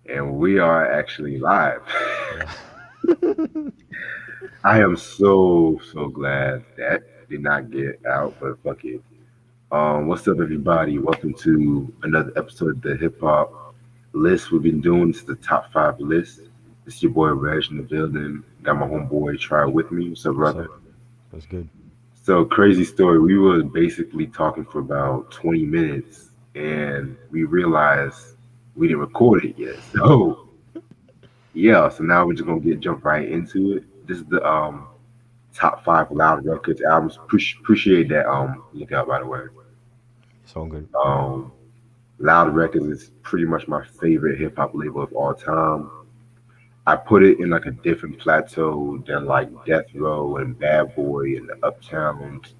And we are actually live. Yeah. I am so glad that did not get out, but fuck it. What's up, everybody? Welcome to another episode of the Hip Hop List. We've been doing this is the top five list. It's your boy Reg in the building. Got my homeboy Try with me. What's up, What's brother? up? That's good. So crazy story. We were basically talking for about 20 minutes, and we realized we didn't record it yet. So yeah, so now we're just gonna get jump right into it. This is the top five Loud Records albums. Appreciate that look out by the way. It's all good. Um Loud Records is pretty much my favorite hip hop label of all time. I put it in like a different plateau than like Death Row and Bad Boy and the Uptowns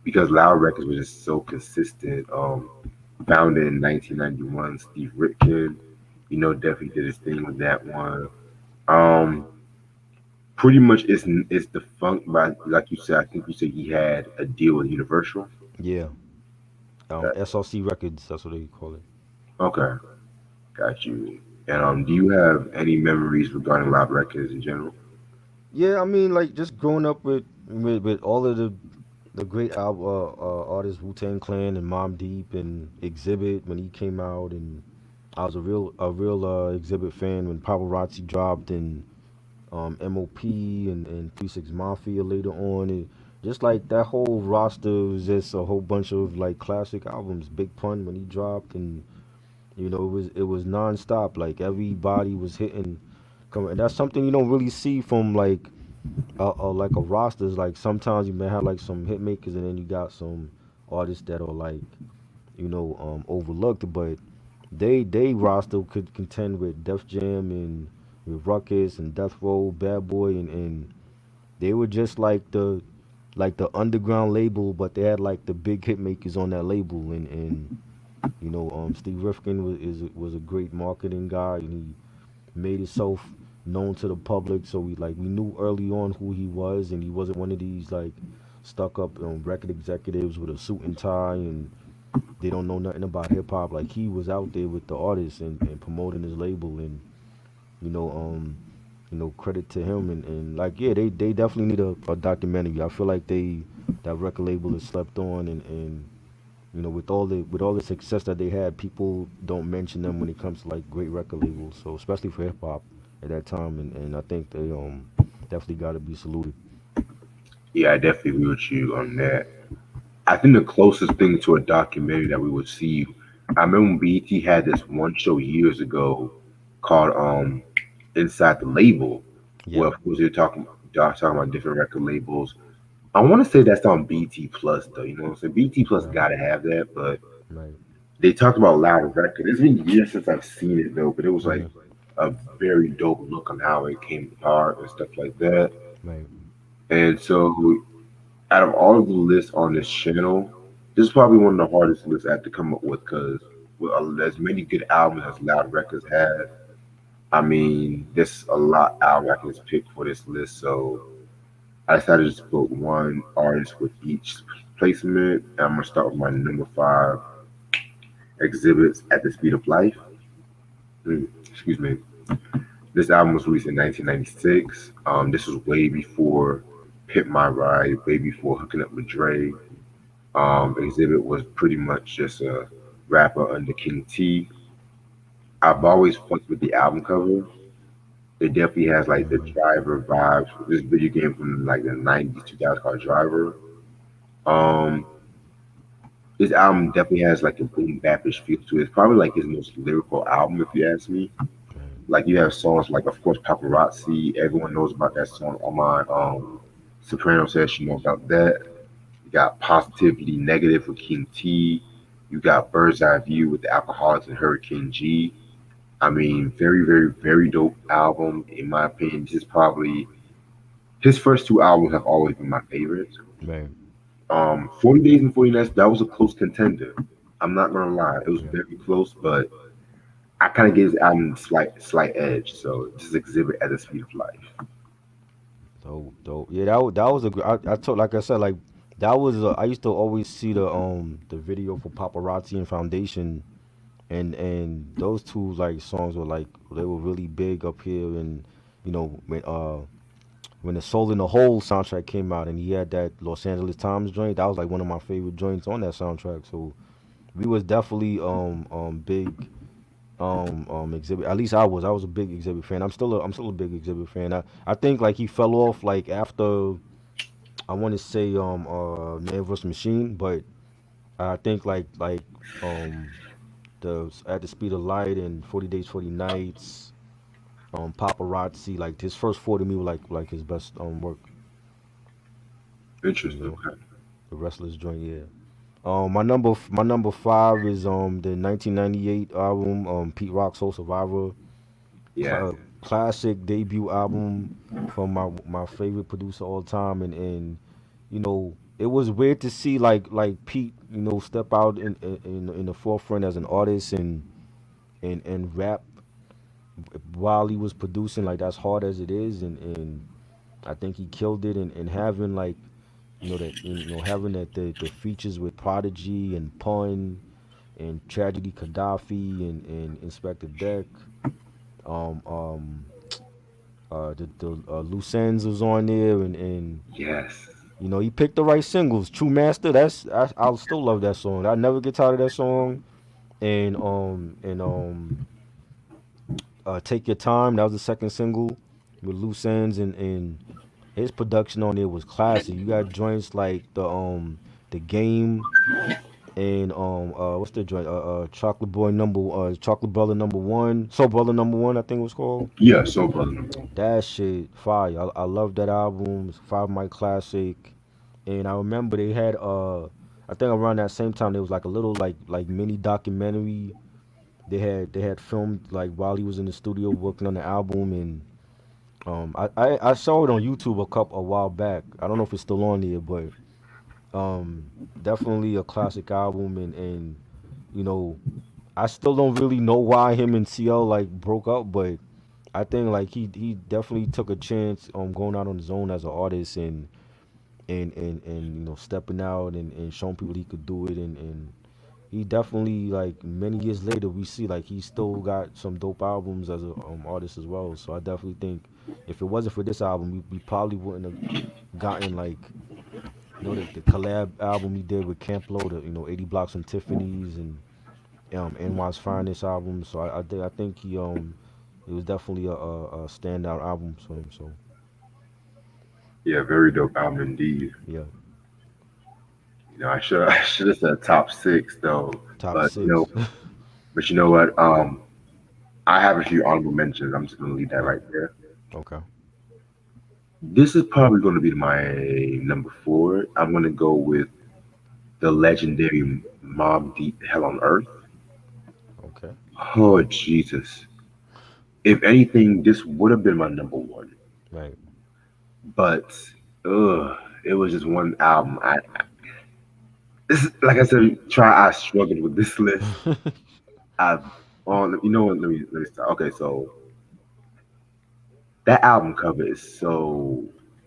because Loud Records was just so consistent. Founded in 1991, Steve Ritkin, definitely did his thing with that one. Um, Pretty much it's the funk, but like you said, I think you said he had a deal with Universal. Yeah. That, SLC Records. That's what they call it. okay, got you. And do you have any memories regarding Loud Records in general? Yeah, I mean, like just growing up with all of the great artists, WuTang Clan and Mom Deep and Exhibit when he came out, and I was a real Exhibit fan when Paparazzi dropped, and MOP and 36 Mafia later on. Just like that whole roster was just a whole bunch of like classic albums. Big Pun when he dropped, and it was nonstop. Like everybody was hitting. And that's something you don't really see from like a roster. Is like sometimes you may have like some hit makers, and then you got some artists that are like overlooked, but they roster could contend with Def Jam and with Ruckus and Death Row, Bad Boy, and they were just like the underground label, but they had like the big hit makers on that label, and Steve Rifkin was a great marketing guy, and he made himself known to the public, so we knew early on who he was, and he wasn't one of these like stuck up record executives with a suit and tie and they don't know nothing about hip hop. Like he was out there with the artists and promoting his label, and you know, um, credit to him, and like yeah, they definitely need a documentary. I feel like that record label is slept on, and with all the success that they had, people don't mention them when it comes to like great record labels. So especially for hip hop at that time, and I think they definitely got to be saluted. Yeah, I definitely agree with you on that. I think the closest thing to a documentary that we would see, I remember when BET had this one show years ago called Inside the Label, Yeah, where of course they're talking about different record labels. I want to say that's on BT Plus though. You know what I'm saying? BT Plus right, gotta have that, but right, they talked about Loud Record. It's been years since I've seen it though, but it was like hmm a very dope look on how it came apart and stuff like that. right, And so, out of all of the lists on this channel, this is probably one of the hardest lists I have to come up with because with as many good albums as Loud Records had, I mean, there's a lot album I can just pick for this list. So I decided to just put one artist with each placement. And I'm gonna start with my number five, Exhibits at the Speed of Life. Excuse me. This album was released in 1996. This was way before Pimp My Ride, way before Hooking Up with Dre. Exhibit was pretty much just a rapper under King T. I've always fucked with the album cover. It definitely has like the hmm Driver vibes. This video game from like the 90s, 2000s called Driver. Um, this album definitely has like a boom bapish feel to it. It's probably like his most lyrical album, if you ask me. right, Like you have songs like, of course, Paparazzi. Everyone knows about that song. On my Soprano says she knows about that. You got Positively Negative with King T. You got Bird's Eye View with the Alcoholics and Hurricane G. I mean, very, very, very dope album. In my opinion, this is probably his first two albums have always been my favorites. right, 40 Days and 40 Nights, that was a close contender. I'm not gonna lie, it was yeah. very close, but I kind of gave this album a slight edge. So just Exhibit at the Speed of Life. Dope. Yeah, that was a. I told like I said like I used to always see the video for Paparazzi and Foundation, and those two like songs were like they were really big up here. And when the Soul in the Hole soundtrack came out and he had that Los Angeles Times joint, that was like one of my favorite joints on that soundtrack. So we was definitely big exhibit. At least I was a big exhibit fan. I'm still a big exhibit fan. I think like he fell off like after I want to say Man vs Machine, but I think like um the At the Speed of Light and 40 Days 40 Nights, Paparazzi, like his first four to me were like his best work. You Interesting. know, Okay. the Restless joint, yeah. My number five is the 1998 album, Pete Rock's Soul Survivor. Yeah. Classic debut album from my favorite producer all time. And it was weird to see like Pete step out in the forefront as an artist and rap while he was producing, like that's hard as it is. And I think he killed it. And having like that having the features with Prodigy and Pun and Tragedy Gaddafi and Inspector Deck. um um the Loose Ends was on there. And Yes. he picked the right singles. True Master, I'll still love that song. I never get tired of that song. And Take Your Time, that was the second single with Loose Ends. And his production on there was classic. You got joints like the Game and what's the joint, Chocolate Brother number one, Soul Brother number one, I think it was called. Yeah. So brother number one. That shit fire. I love that album. It's a 5 mic classic. And I remember they had I think around that same time there was like a little like mini documentary they had filmed like while he was in the studio working on the album. And I saw it on YouTube a while back. I don't know if it's still on there, but um definitely a classic album. And you know I still don't really know why him and CL like broke up, but I think like he definitely took a chance on going out on his own as an artist. And stepping out and showing people he could do it. And he definitely, like, many years later we see like he still got some dope albums as a artist as well. So I definitely think if it wasn't for this album we probably wouldn't have gotten like the collab album he did with Camp Lo, the 80 Blocks and Tiffany's, and NY's Finest album. So I think he it was definitely a standout album for him. So Yeah. Very dope album indeed. yeah, I should I should have said top six though, top but six. you know what? I have a few honorable mentions. I'm just gonna leave that Right. right there. Okay. This is probably going to be my number four. I'm going to go with the legendary Mob Deep Hell on Earth. Okay. Oh Jesus! If anything, this would have been my number one, Right. but it was just one album. Like I said, I struggled with this list. I you know what? Let me start. Okay, so that album cover is so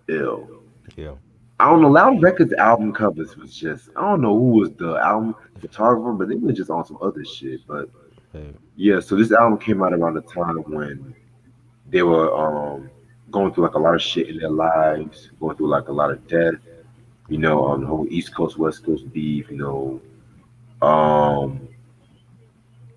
ill. Yeah. I don't know. Loud Records album covers was just I don't know who was the album photographer, but they were just on some other shit. But Right. yeah, so this album came out around the time when they were going through like a lot of shit in their lives, going through like a lot of death. The whole East Coast West Coast beef. Um,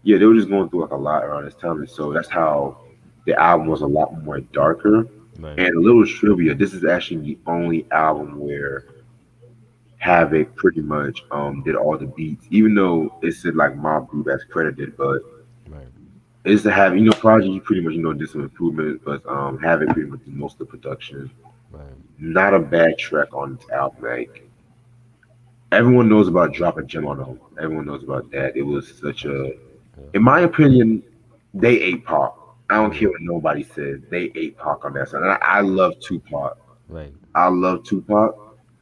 yeah, they were just going through like a lot around this time, and so that's how the album was a lot more darker. Right. And a little trivia: this is actually the only album where Havoc pretty much did all the beats, even though it said like Mob Group as credited, but Right. it's to have Prodigy pretty much did some improvement, but Havoc pretty much did most of the production. Right. Not a bad track on this album. Like everyone knows about Drop a Gem on Them. Everyone knows about that. It was such a, Classic. Yeah. in my opinion, they ate Pac. I don't Yeah. care what nobody says. They ate Pac on that song. And I love Tupac. Right. I love Tupac.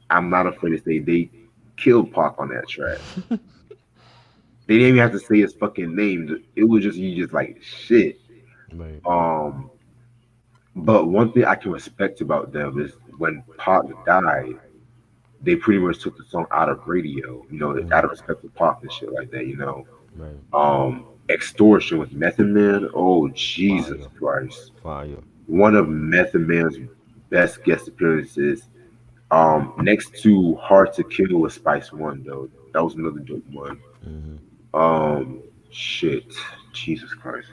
I'm not afraid to say they killed Pac on that track. They didn't even have to say his fucking name. It was just you just like shit. Right. Um, but one thing I can respect about them is when Pac died, they pretty much took the song out of radio. Out Mhm. of respect for Pac and shit like that. Right. Extortion with Method Man. Oh Jesus Fire, Christ! fire. One of Method Man's best guest appearances. Next to Hard to Kill with Spice One though. That was another dope one. Hmm. Shit, Jesus Christ.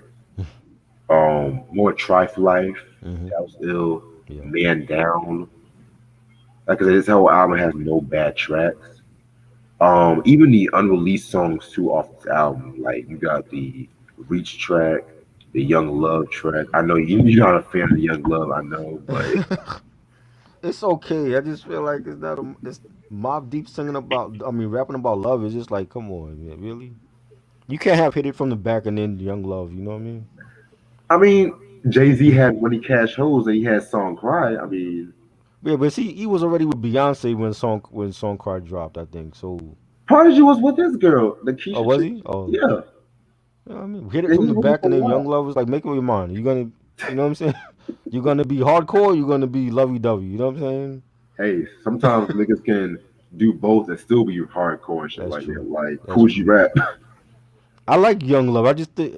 More Trife Life. Hmm. That was ill. Yeah. Man Down. Like I said, this whole album has no bad tracks. Even the unreleased songs too off this album, like you got the Reach track, the Young Love track. I know you're not a fan of Young Love, I know, but It's okay. I just feel like it's not a. It's Mob Deep singing about. I mean, rapping about love is just like, come on, man, really? You can't have hit it from the back and then young love. You know what I mean? I mean, Jay Z had Money Cash Hoes and he had Song Cry. I mean, Yeah, but see, he was already with Beyonce when song card dropped. I think so. Prodigy was with this girl, the Oh, Keisha was chick. he? Oh, Yeah, yeah. I mean, hit it and from he the was with her back for and a then young while. love is like, make up your mind. You gonna, you know what I'm saying? You gonna be hardcore. You gonna be lovey dovey. You know what I'm saying? Hey, sometimes niggas can do both and still be hardcore and shit That's like that. true. Like That's Coogee true. Rap. I like Young Love. I just think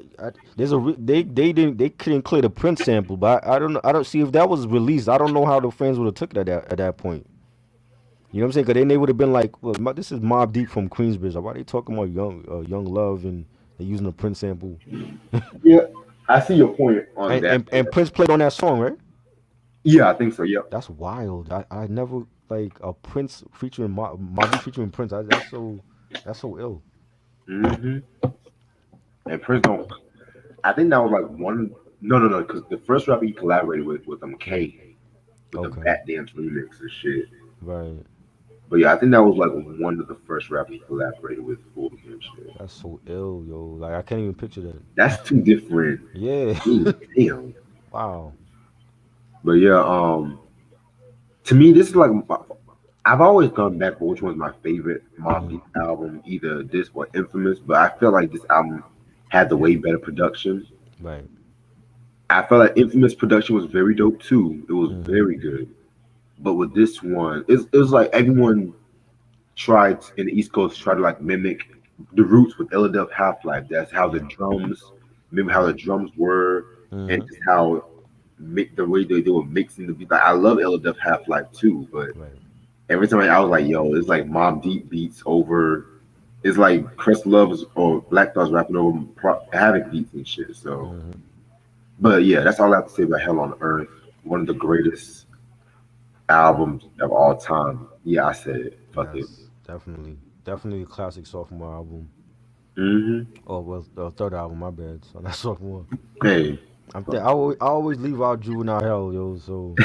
there's they couldn't clear the Prince sample, but I don't know. I don't see if that was released. I don't know how the fans would have took it at that point. You know what I'm saying? Because then they would have been like, well, this is Mob Deep from Queensbridge. Like, why they talking about Young Love and they using the Prince sample? Yeah, I see your point on that And part. Prince played on that song, right? Yeah, I think so. Yep. That's wild. I never like a Prince featuring Mob Deep featuring Prince. That's so ill. hmm And Prince don't. I think that was like one. No, no, no. Because the first rapper he collaborated with K with the Okay, Bat Dance remix and shit. right. But yeah, I think that was like one of the first rappers he collaborated with full and shit. That's so ill, yo. Like I can't even picture that. That's two different. Yeah. Ooh, damn. Wow. But yeah, to me, this is like I've always gone back for which one's my favorite Mobb Hmm. Deep album, either this or Infamous. But I feel like this album had the way better production. Right. I felt like Infamous production was very dope too. It was Hmm. very good. But with this one, it was like everyone tried in the East Coast tried to like mimic the roots with Illadelph Half Life. That's how the Yeah. drums, remember how the drums were, and Hmm. just how the way they were mixing the beat. Like I love Illadelph Half Life too, but Right. every time I was like, yo, it's like Mob Deep beats over. It's like Chris Love's or Black Thoughts rapping over Havoc beats and shit. So, Hmm. but yeah, that's all I have to say about Hell on Earth. One of the greatest albums of all time. Yeah, I said it. Fuck it. Yes. Definitely a classic sophomore album. hmm Oh well, third album. My bad. So not sophomore. Hey, I always leave out Juvenile Hell, yo. So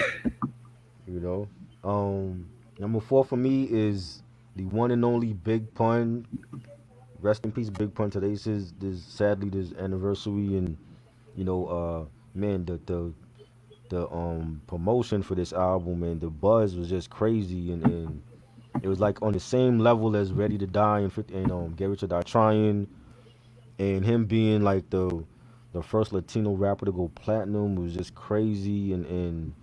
you know. Number four for me is the one and only Big Pun. Rest in peace, Big Pun. Today's his this sadly this anniversary, and you know, man, the promotion for this album and the buzz was just crazy, and it was like on the same level as Ready to Die and 50, and Get Rich or Die Trying, and him being like the first Latino rapper to go platinum was just crazy, and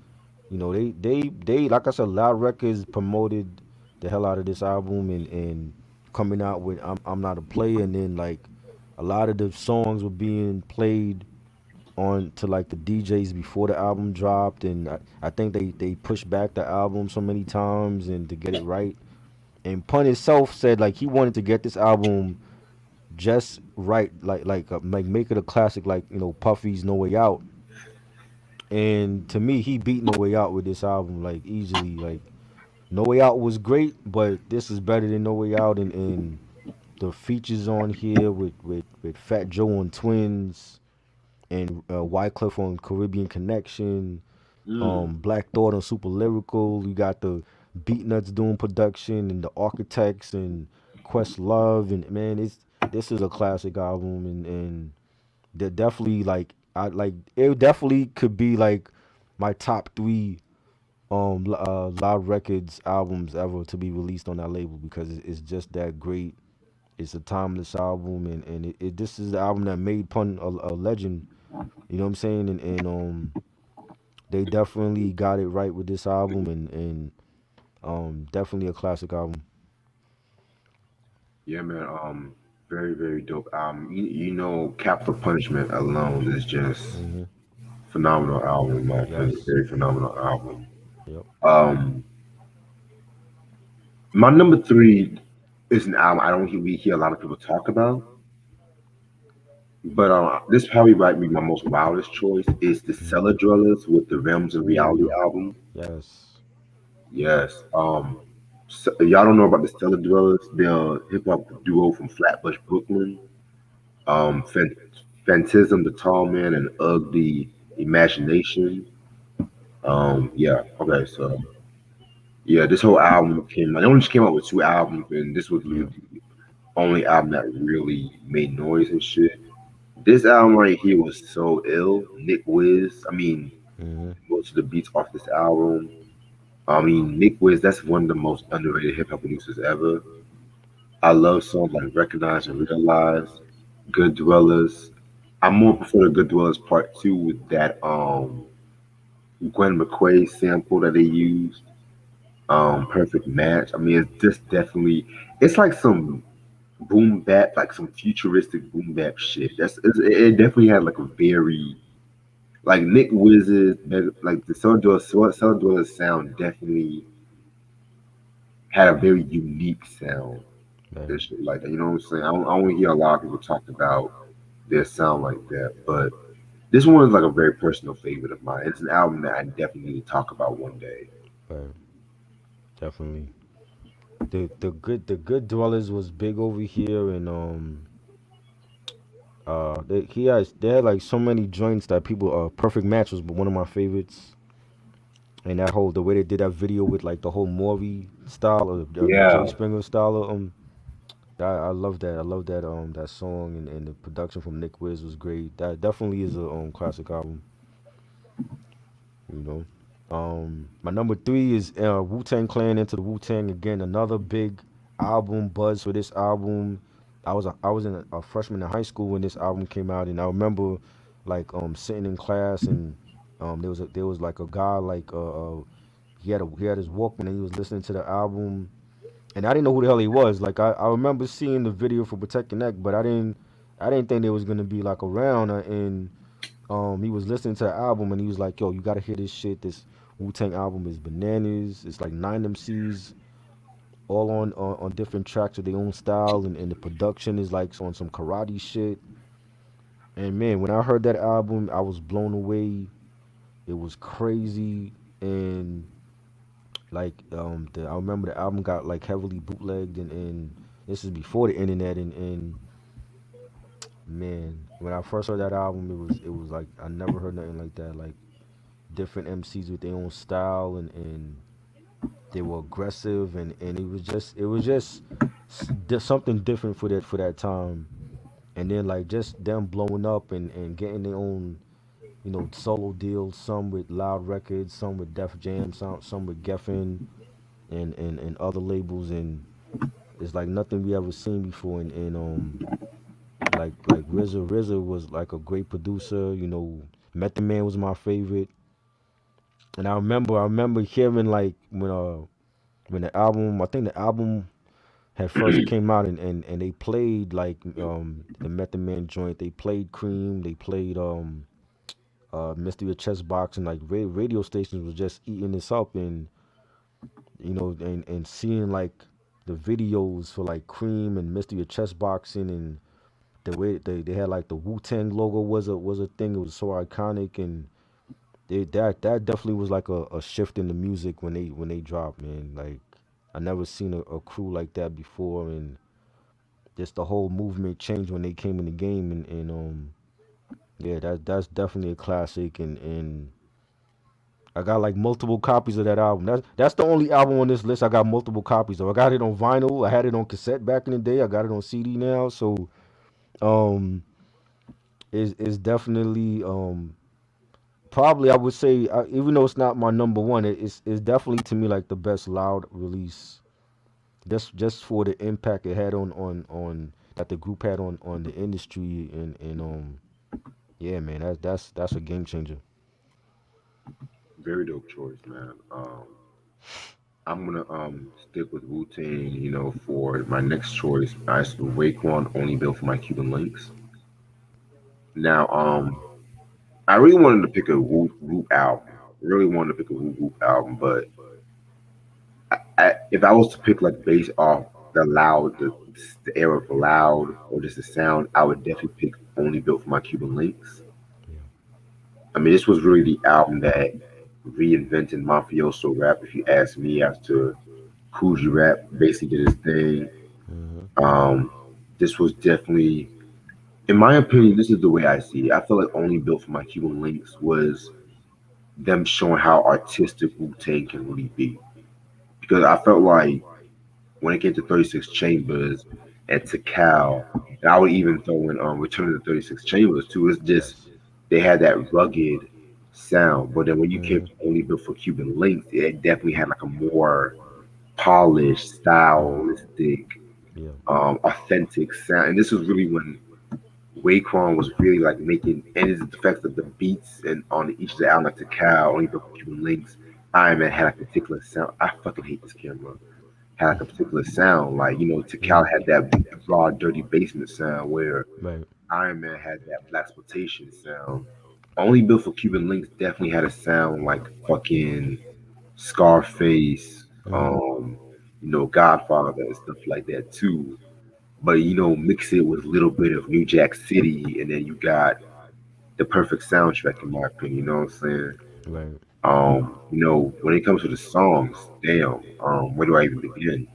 you know they like I said, Loud Records promoted the hell out of this album and coming out with I'm Not a Player, and then like a lot of the songs were being played on to like the DJs before the album dropped, and I think they pushed back the album so many times and to get it right. And Pun himself said like he wanted to get this album just right, like make it a classic, like you know Puffy's No Way Out. And to me, he beat No Way Out with this album like easily. Like No Way Out was great, but this is better than No Way Out, and the features on here with Fat Joe on Twins and Wyclef on Caribbean Connection, mm, Black Thought on Super Lyrical. You got the Beatnuts doing production and the Architects and Quest Love, and man, it's this is a classic album, and they're definitely like I like it. Definitely could be like my top three Loud Records albums ever to be released on that label because it's just that great. It's a timeless album, and this is the album that made Pun a legend. You know what I'm saying? And they definitely got it right with this album, and definitely a classic album. yeah, man. Very, very dope album. You know, Capital Punishment alone is just Mm-hmm. phenomenal album, in my opinion. Yes. Very phenomenal album. Yep. Um, my number three is an album I don't really hear a lot of people talk about, but this probably might be my most wildest choice. Is the Mm-hmm. Cellar Dwellers with the Realms of Reality Ooh. album. Yes. Yes. So, y'all don't know about the Cellar Dwellers? They're a hip hop duo from Flatbush, Brooklyn. Phantasm, the Tall Man, and Ugly Imagination. Yeah. Okay. So yeah, this whole album came. They only just came out with two albums, and this was Yeah. literally the only album that really made noise and shit. This album right here was so ill. Nick Wiz. I mean, Mm-hmm. most of the beats off this album. I mean, Nick Wiz. That's one of the most underrated hip hop producers ever. I love songs like Recognize and Realize, Good Dwellers. I more prefer the Good Dwellers Part Two with that Gwen McQuaid sample that they used. Perfect Match. I mean, it's just definitely it's like some boom bap, like some futuristic boom bap shit. It definitely had like a very like Nick Wiz's like the Soul Dwellers sound definitely had a very unique sound and Man. shit like that. You know what I'm saying? I don't hear a lot of people talk about their sound like that, but this one is like a very personal favorite of mine. It's an album that I definitely need to talk about one day. Right. Definitely. The good dwellers was big over here, and they had like so many joints that people Perfect Match was one of my favorites, and that whole the way they did that video with like the whole Maury style or the Jerry Yeah, Springer style of, I love that. I love that that song, and the production from Nick Wiz was great. That definitely is a classic album. You know. My number three is WuTang Clan, Into the Wu Tang again. Another big album buzz for this album. I was a freshman in high school when this album came out, and I remember like sitting in class, and there was like a guy like he had his Walkman, and he was listening to the album, and I didn't know who the hell he was. Like I remember seeing the video for Protect Your Neck, but I didn't think they was gonna be like around, and he was listening to the album, and he was like, "Yo, you gotta hear this shit. This Wu Tang album is bananas. It's like nine MCs all on different tracks with their own style, and the production is like on some karate shit." And man, when I heard that album, I was blown away. It was crazy, and like I remember the album got like heavily bootlegged, and this is before the internet, and man, when I first heard that album, it was like I never heard nothing like that. Like different MCs with their own style, and they were aggressive, and it was just something different for that time. And then like just them blowing up, and getting their own solo deals, some with Loud Records, some with Def Jam, some with Geffen, and other labels, and it's like nothing we ever seen before. And like RZA was like a great producer. Method Man was my favorite. And I remember hearing like when the album, I think the album had first came out, and they played like the Method Man joint. They played Cream. They played Mystery of Chess Box, and like radio stations was just eating this up, and seeing like the videos for like Cream and Mystery of Chess Boxing, and the way they had like the Wu Tang logo was a thing. It was so iconic, and that definitely was like a shift in the music when they dropped, man. Like I never seen a crew like that before, and just the whole movement changed when they came in the game, and yeah, that's definitely a classic, and I got like multiple copies of that album. That's the only album on this list I got multiple copies of. I got it on vinyl. I had it on cassette back in the day. I got it on CD now. So um, it's definitely probably I would say, even though it's not my number one, it's definitely to me like the best loud release. Just for the impact it had on that the group had on the industry, and yeah, man, that's a game changer. very dope choice, man. I'm gonna stick with Wu Tang. For my next choice, I said Raekwon only built for my Cuban links. Now, I really wanted to pick a Whoop album. Really wanted to pick a Whoop album, but if I was to pick like based off the era of loud or just the sound, I would definitely pick Only Built for My Cuban Links. Yeah. I mean, this was really the album that reinvented mafioso rap. If you ask me, after Coogee rap basically did his thing, Mm-hmm. um, this was definitely, in my opinion, this is the way I see it. I feel like Only Built for My Cuban Links was them showing how artistic Wu Tang can really be. Because I felt like when it came to 36 Chambers and to Cal, and I would even throw in Return of the 36 Chambers too. It's just Yes. they had that rugged sound, but then when you came Mm-hmm. to Only Built for Cuban Links, it definitely had like a more polished, Mm-hmm. stylistic, Yeah. authentic sound. And this was really when Raekwon was really like making, and it's the fact that the beats and on each of the album, like to Cal, Only Built for Cuban Links, Iron Man had like a particular sound. I fucking hate this camera. Had like a particular sound. Like, Tikal Mm-hmm. had that raw, dirty basement sound where Right. Iron Man had that black exploitation sound. Only Built for Cuban Links definitely had a sound like fucking Scarface, Mm-hmm. Godfather and stuff like that too. But mix it with a little bit of New Jack City, and then you got the perfect soundtrack, in my opinion. You know what I'm saying? Right. When it comes to the songs, damn, where do I even begin?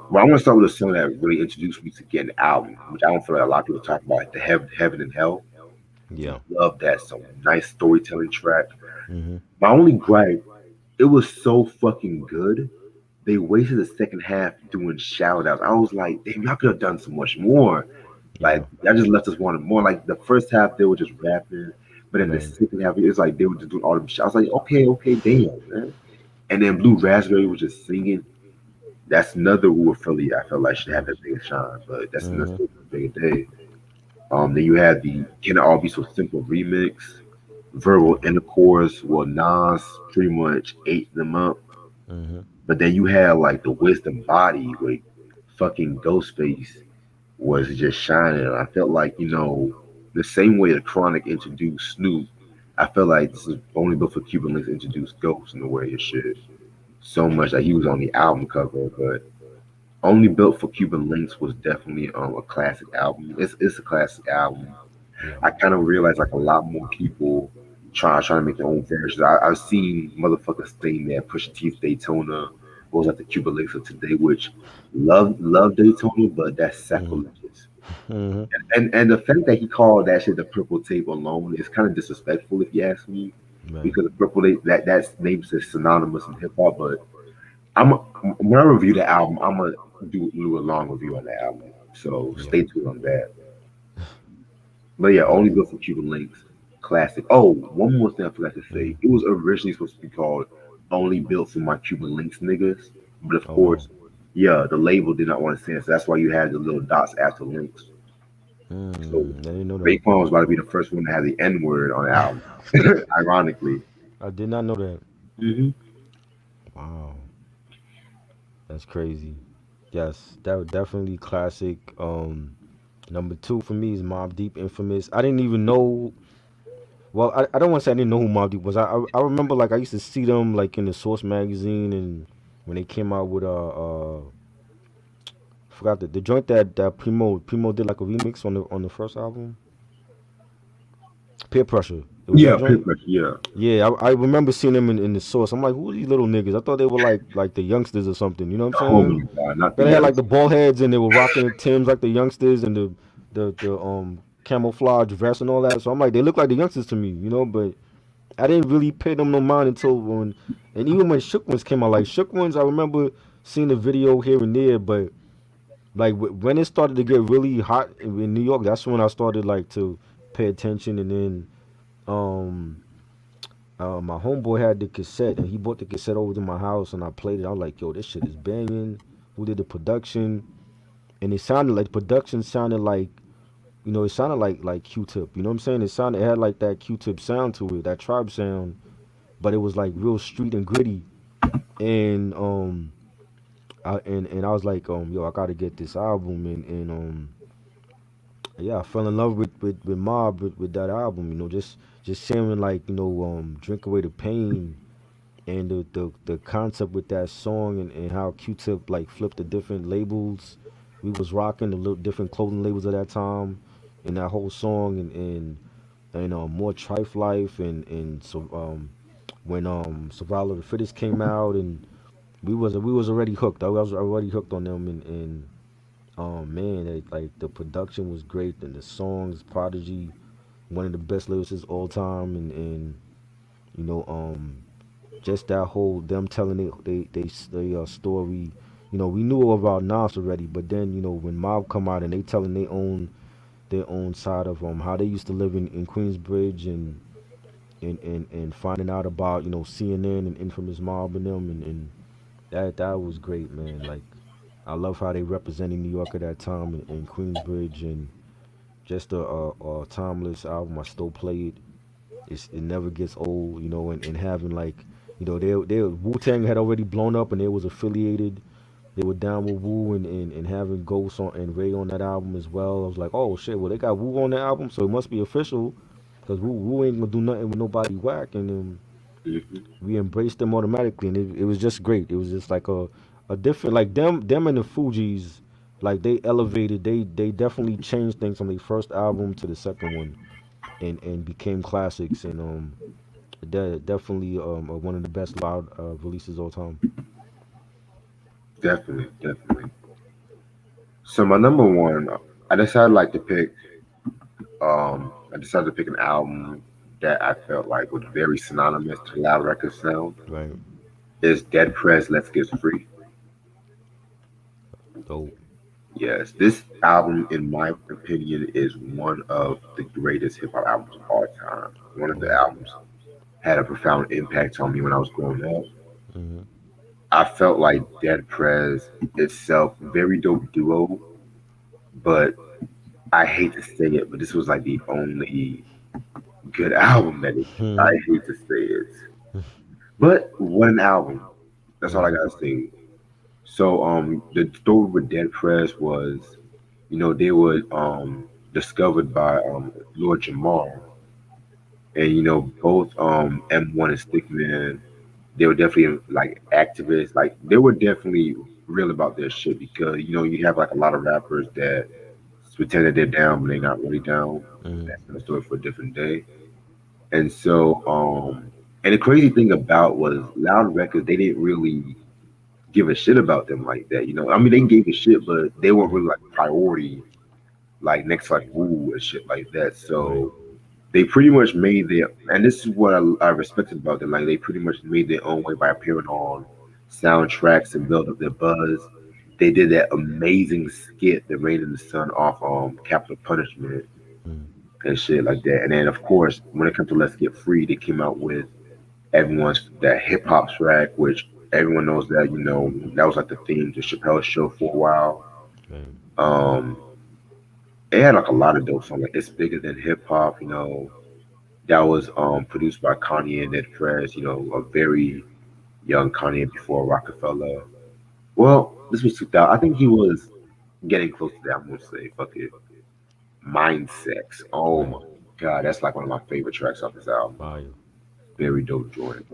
Well, I'm gonna start with a song that really introduced me to getting the album, which I don't feel like a lot of people talk about, like the Heaven and Hell. Yeah. Love that song. Nice storytelling track. Mm-hmm. My only gripe, it was so fucking good. They wasted the second half doing shout outs. I was like, damn, y'all could have done so much more. Yeah. Like, y'all just left us wanting more. Like, the first half, they were just rapping. But then the Right. second half, it's like they were just doing all them shit. I was like, okay, okay, damn, man. And then Blue Raspberry was just singing. That's another Wu affiliate I felt like should have Yes. that bigger shine, but that's another Mm-hmm. story for a bigger day. Then you had the Can It All Be So Simple remix, Verbal Yeah. Intercourse, well, Nas pretty much ate them up. Mm-hmm. But then you had like the Wisdom Body with fucking Ghostface was just shining. I felt like, the same way the Chronic introduced Snoop, I felt like this is only before Cuban Links introduced Ghost in the way it should. So much that he was on the album cover, but Only Built for Cuban Links was definitely a classic album. It's a classic album. Yeah. I kind of realized like a lot more people trying to make their own versions. I've seen motherfuckers saying that Pusha T's Daytona was like the Cuban Links of today, which love Daytona, but that's Mm-hmm. sacrilegious. Mm-hmm. And the fact that he called that shit the purple tape alone is kind of disrespectful if you ask me, Right. because the purple tape that names is synonymous in hip hop. But I'm when I review the album, I'm gonna do a long review on the album, so Yeah. stay tuned on that. But yeah, Only Built for Cuban Links, classic. Oh, one more thing I forgot to Mm-hmm. say. It was originally supposed to be called Only Built for My Cuban Links niggas, but of Oh wow. course, yeah, the label did not want to send it, so that's why you had the little dots after links. So Mm, I didn't know that. Raekwon was about to be the first one to have the N word on the album, ironically. I did not know that. Hmm. Wow, that's crazy. Yes, that was definitely classic. Number two for me is Mob Deep, Infamous. I didn't even know. Well, I don't want to say I didn't know who Mob Deep was. I remember like I used to see them like in the Source magazine and when they came out with forgot the joint that Primo did like a remix on the first album. Peer Pressure. It was that Yeah, peer joint. pressure. Yeah, Yeah, I remember seeing them in the Source. I'm like, who are these little niggas? I thought they were like the youngsters or something. You know what I'm oh saying? my god, not the But they had like the youngster. ball heads and they were rocking the Tims like the youngsters and the camouflage vest and all that. So I'm like, they look like the youngsters to me, but I didn't really pay them no mind until when and even when Shook Ones came out, like Shook Ones, I remember seeing the video here and there, but like when it started to get really hot in New York, that's when I started like to pay attention and then um my homeboy had the cassette and he brought the cassette over to my house and I played it. I was like, yo, this shit is banging. Who did the production? And it sounded like the production sounded like it sounded like Q-Tip. You know what I'm saying? It had like that Q-Tip sound to it, that tribe sound, but it was like real street and gritty. and and I was like, yo, I gotta get this album, and yeah, I fell in love with Mob with that album. You know, just sharing like drink away the pain and the concept with that song and how Q-Tip like flipped the different labels. We was rocking the little different clothing labels at that time, and that whole song and more Trife Life and so when Survival of the Fittest came out and we was already hooked. I was already hooked on them and man, like the production was great and the songs Prodigy, one of the best lyricists all time and you know just that whole them telling they story. You know, we knew about Nas already, but then when Mob come out and they telling their own side of how they used to live in Queensbridge and finding out about CNN and Infamous Mob and them and that was great, man. Like I love how they representing New York at that time in Queensbridge and just a timeless album. I still play it. It never gets old, and having like, they Wu-Tang had already blown up and they was affiliated. They were down with Wu and having Ghost on and Ray on that album as well. I was like, oh shit, well they got Wu on the album, so it must be official, cause Wu ain't gonna do nothing with nobody whack, and Hmm. we embraced them automatically, and it was just great. It was just like a different like them and the Fugees, like they elevated. They definitely changed things from the first album to the second one, and became classics. And definitely one of the best loud releases all time. Definitely, definitely. So my number one, I decided like to pick. I decided to pick an album that I felt like was very synonymous to the Loud Records sound. Right. Is Dead Prez Let's Get Free. Dope. Yes, this album, in my opinion, is one of the greatest hip hop albums of all time. One of the Word. albums had a profound impact on me when I was growing up. Hmm. I felt like Dead Prez itself, very dope duo, but I hate to say it, but this was like the only good album that it. I Hmm. hate to say it, but what an album! That's all I Right. gotta say. So, the story with Dead Prez was, they were discovered by Lord Jamar, and both M1 and Stickman. They were definitely like activists. Like they were definitely real about their shit because you have like a lot of rappers that pretend that they're down, but they're not really down. Hmm. That's a story for a different day. And so, and the crazy thing about was Loud Records, they didn't really give a shit about them like that. I mean, they gave a shit, but they weren't really like priority, like next to like Woo and shit like that. Right. So they pretty much made their, and this is what I respected about them. Like they pretty much made their own way by appearing on soundtracks and build up their buzz. They did that amazing skit, "The Rain in the Sun," off Capital Punishment Mm. and shit like that. And then of course, when it comes to Let's Get Free, they came out with everyone's that hip hop track, which everyone knows that that was like the theme to Chappelle's show for a while. Right. Um, it had like a lot of dope songs. Like it's bigger than hip hop. That was produced by Kanye and Ed Press. A very young Kanye before Rockefeller. Well, this was 2000. I think he was getting close to that. I'm gonna say, fuck it, Mind Sex. Oh Right. my god, that's like one of my favorite tracks off this album. Fire. Very dope joint.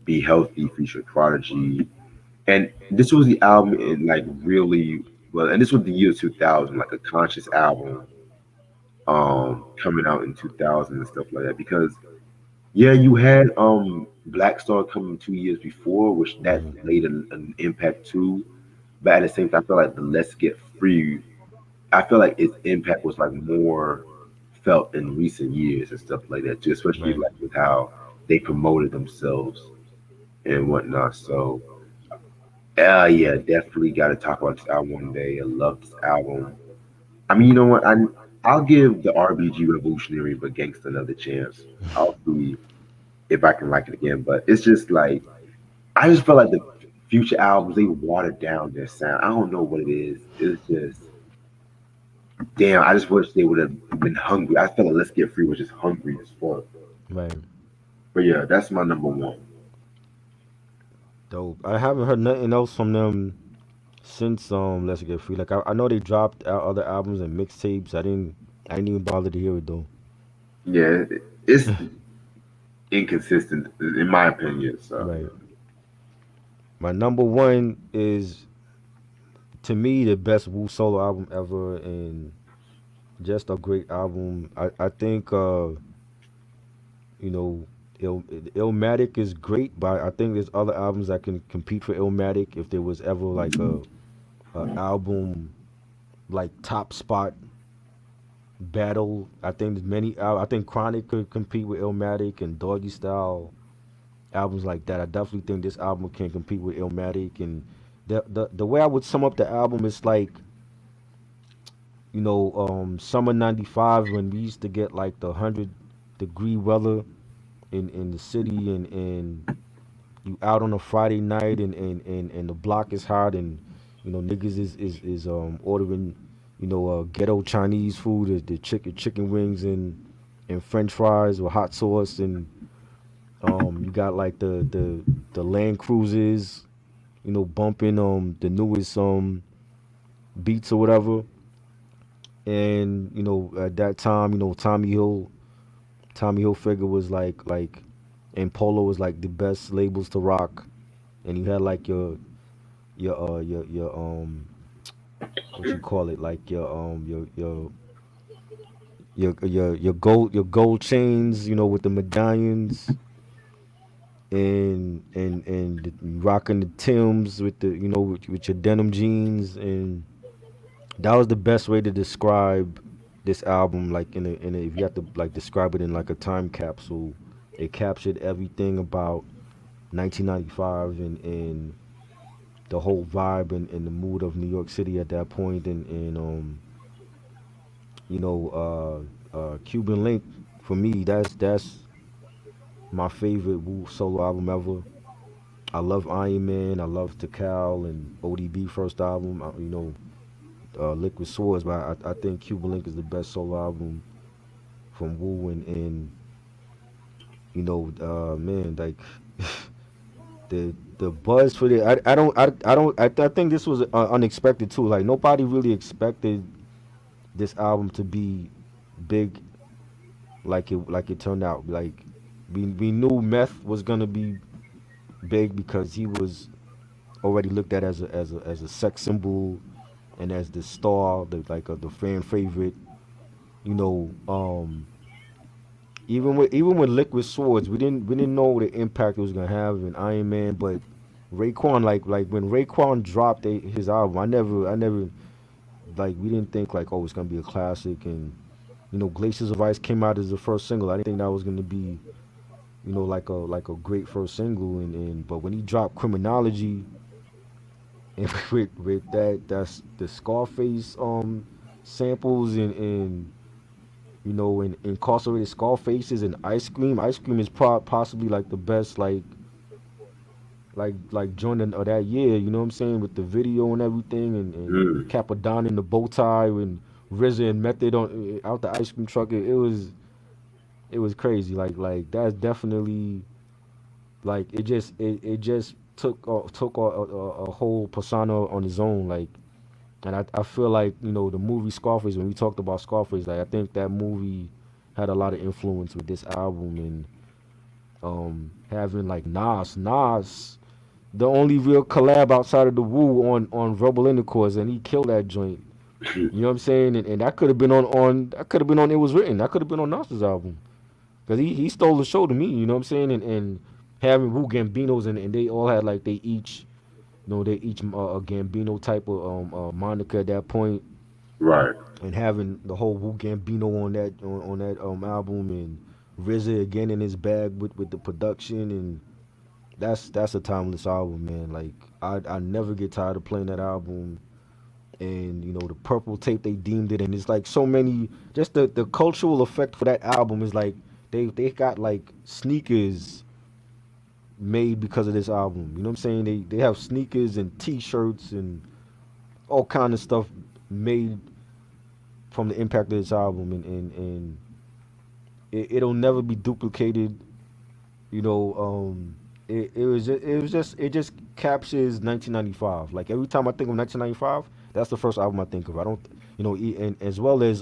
Be Healthy featured Prodigy, and this was the album in like really well, and this was the year 2000, like a conscious album, coming out in 2000 and stuff like that. Because yeah, you had Black Star coming 2 years before, which that Hmm. made an impact too. But at the same time, I feel like the Let's Get Free, I feel like its impact was like more felt in recent years and stuff like that too, especially Right. like with how they promoted themselves and whatnot. So yeah, definitely got to talk about this album one day. I love this album. I mean, you know what? I'll give the RBG Revolutionary but Gangsta another chance. I'll see if I can like it again. But it's just like I just feel like the future albums they watered down their sound. I don't know what it is. It's just damn. I just wish they would have been hungry. I feel like Let's Get Free was just hungry as fuck. Right. But yeah, that's my number one. Dope. I haven't heard nothing else from them since Let's Get Free. Like I know they dropped out other albums and mixtapes. I didn't even bother to hear it though. Yeah, it's inconsistent in my opinion. So Right. My number one is to me the best Wu solo album ever, and just a great album. I think you know Illmatic is great, but I think there's other albums that can compete for Illmatic if there was ever like a album like top spot battle. I think there's many. I think Chronic could compete with Illmatic and Doggy Style albums like that. I definitely think this album can compete with Illmatic. And the way I would sum up the album is like summer '95 when we used to get like the 100-degree weather in the city, and you out on a Friday night, and the block is hot, and niggas is ordering ghetto Chinese food, the chicken wings and French fries with hot sauce, and you got like the Land Cruisers bumping the newest beats or whatever. And at that time, Tommy Hilfiger was like and Polo was like the best labels to rock. And you had like your what you call it, like your gold chains, with the medallions, and rocking the Tims with the with your denim jeans. And that was the best way to describe this album, like in a if you have to like describe it in like a time capsule. It captured everything about 1995, and the whole vibe and the mood of New York City at that point. And Cuban Link, for me, that's my favorite Wu solo album ever. I love Iron Man, I love Tikal and ODB first album. Liquid Swords, but I think Cuban Link is the best solo album from Wu. And man, like the buzz for it. I think this was unexpected too. Like nobody really expected this album to be big like it turned out. Like we knew Meth was gonna be big because he was already looked at as a sex symbol and as the star, the fan favorite. You know, even with Liquid Swords, we didn't know the impact it was gonna have in Iron Man. But Raekwon, like when Raekwon dropped his album, I never like we didn't think like, oh, it's gonna be a classic. And Glaciers of Ice came out as the first single. I didn't think that was gonna be like a great first single. And but when he dropped Criminology, and with that's the Scarface samples, and incarcerated Scarfaces and Ice Cream. Ice Cream is possibly like the best like joint of that year. You know what I'm saying, with the video and everything, and mm, Capadon in the bow tie and RZA and Method on out the ice cream truck. It was crazy. Like that's definitely like it just took a whole persona on its own. Like, and I feel like the movie Scarface, when we talked about Scarface, like I think that movie had a lot of influence with this album. And having like Nas, the only real collab outside of the Wu on Verbal Intercourse, and he killed that joint. You know what I'm saying? And that could have been on that could have been on It Was Written. That could have been on Nas's album, because he stole the show to me. You know what I'm saying? And having Wu Gambinos, and they all had like they each a Gambino type of moniker at that point. right. And having the whole Wu Gambino on that album, and RZA again in his bag with the production. And that's a timeless album, man. Like I never get tired of playing that album. And the purple tape, they deemed it, and it's like so many, just the cultural effect for that album is like they got like sneakers made because of this album. You know what I'm saying? They have sneakers and t-shirts and all kind of stuff made from the impact of this album. And it'll never be duplicated. You know, it just captures 1995. Like every time I think of 1995, that's the first album I think of. I don't, and as well as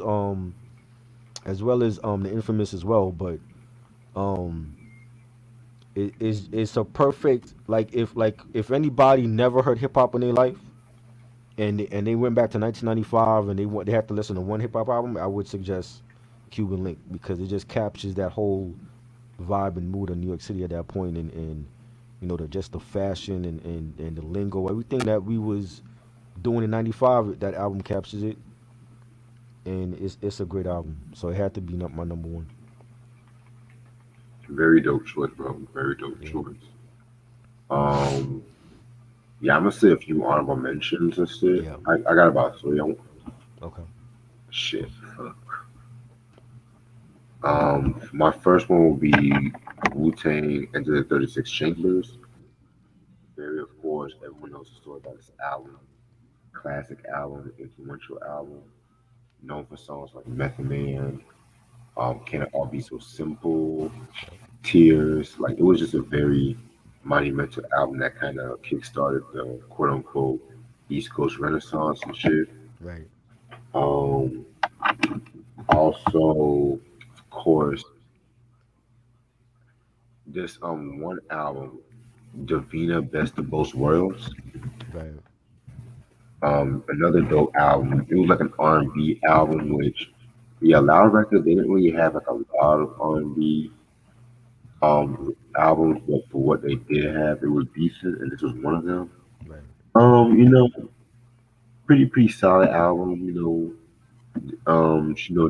the Infamous as well. But um, it's a perfect, if anybody never heard hip hop in their life, and they went back to 1995 and they have to listen to one hip hop album, I would suggest Cuban Link, because it just captures that whole vibe and mood of New York City at that point, and just the fashion and the lingo, everything that we was doing in '95. That album captures it, and it's a great album. So it had to be my number one. Very dope choice, bro. Very dope Yeah. choice. Um, yeah, I'm gonna say a few honorable mentions and shit. Yeah. I got about three. Okay. Shit. My first one will be Wu-Tang Enter the 36 Chambers. Very, of course, everyone knows the story about this album. Classic album, influential album, known for songs like Method Man, Can It All Be So Simple, Yep. Tears. Like, it was just a very monumental album that kind of kickstarted the quote unquote East Coast Renaissance and shit. Right. Um, Also, of course, this one album, Davina Best of Both Worlds. Right. Another dope album. It was like an R&B album, which yeah, Loud Records they didn't really have like a lot of R&B albums, but for what they did have, it was decent, and this was one of them. Right. Um, you know, pretty solid album.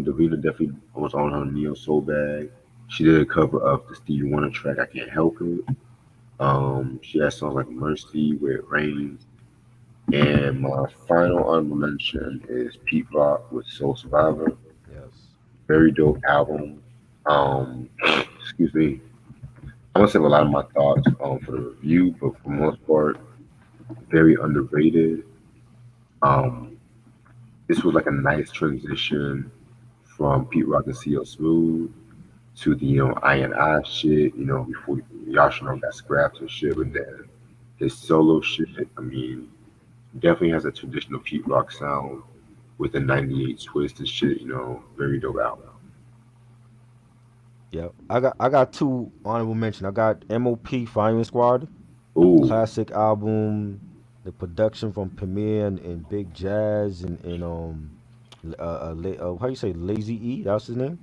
Davina definitely was on her neo soul bag. She did a cover of the Stevie Wonder track "I Can't Help It." She has songs like "Mercy," "Where It Rains," and my final honorable mention is Pete Rock with "Soul Survivor." Yes. Very dope album. Excuse me. I'm gonna save a lot of my thoughts for the review, but for the most part, very underrated. Um, this was like a nice transition from Pete Rock and CL Smooth to the I and I shit. Before Yashino got scrapped and shit, but Hmm. then his solo shit. I mean, definitely has a traditional Pete Rock sound with a '98 twist and shit. Very dope Yeah. album. Yeah. I got two honorable mention. I got MOP Firing Squad, Ooh, classic album. The production from Premier and Big Jazz how you say Lazy E? That's his name.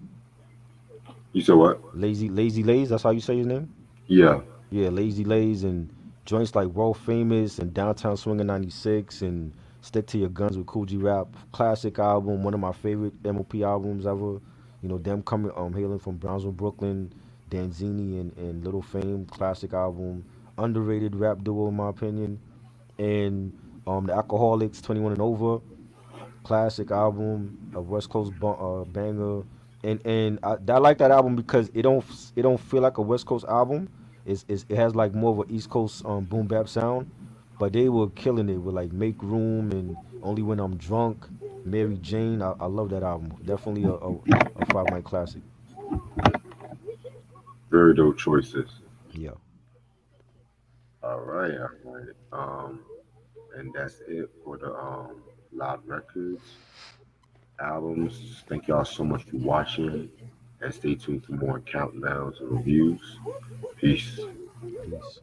you said what? Lazy Lays. That's how you say his name. Yeah, Yeah, Lazy Lays and joints like World Famous and Downtown Swingin' '96 and Stick to Your Guns with Cool G Rap. Classic album, one of my favorite MOP albums ever. Them coming hailing from Brownsville, Brooklyn, Danzini and Little Fame. Classic album, underrated rap duo in my opinion. And the Alcoholics, 21 and Over, classic album, a West Coast banger, and I like that album because it don't feel like a West Coast album. It has like more of an East Coast boom bap sound, but they were killing it with like Make Room and Only When I'm Drunk, Mary Jane. I love that album. Definitely a 5 night classic. very dope choices. Yeah. All right, all right. And that's it for the Loud Records albums. Thank y'all so much for watching, and stay tuned for more countdowns and reviews. Peace. Peace.